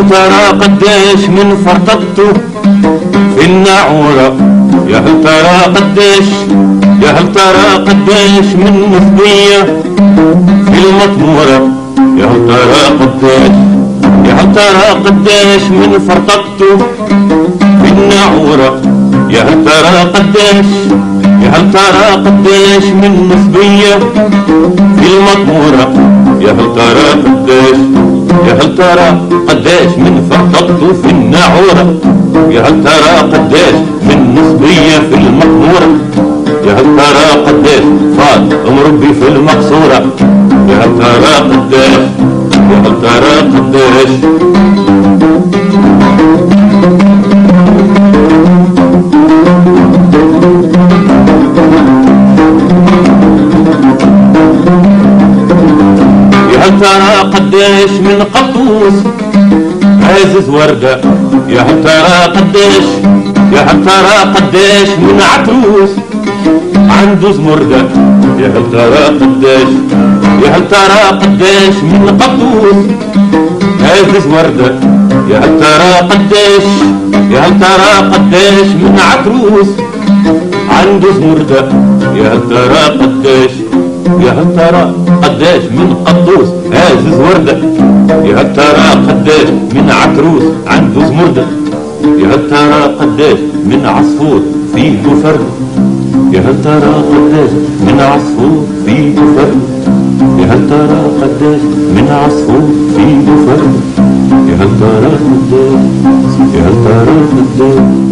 هل ترى قداش من فرطته في النعورة، يا هل ترى قداش، يا هل ترى قداش من مثنية في المطمورة، يا هل ترى قداش، يا هل ترى قداش من فرطته في النعورة، يا هل ترى قداش، يا هل ترى قداش من نسبية في المطمورة، يا هل ترى قداش، يا هل ترى قداش من فرطته في النعورة، يا هل ترى قداش من نسبية في المطمورة، يا هل ترى قداش فات مربي في المقصورة، يا هل ترى قداش، يا هل ترى قداش. يا هل ترى قداش من قطوس عازز وردة، يا هل ترى قداش، يا هل ترى قداش من عتروس عنده زمردة، يا هل ترى قداش، يا هل ترى قداش من قطوس عازز وردة، يا هل ترى قداش، يا هل ترى قداش من عتروس عنده زمردة، يا هل ترى قداش، يا هل ترى قداش من قطوس عازز وردة، يا هل ترى قداش من عتروس عنده زمردة، يا هل ترى قداش من عصفور فيه فرد، يا هل ترى قداش من عصفور فيه فرد، يا هل ترى قداش من عصفور فيه فرد، يا هل ترى قداش، يا هل ترى قداش.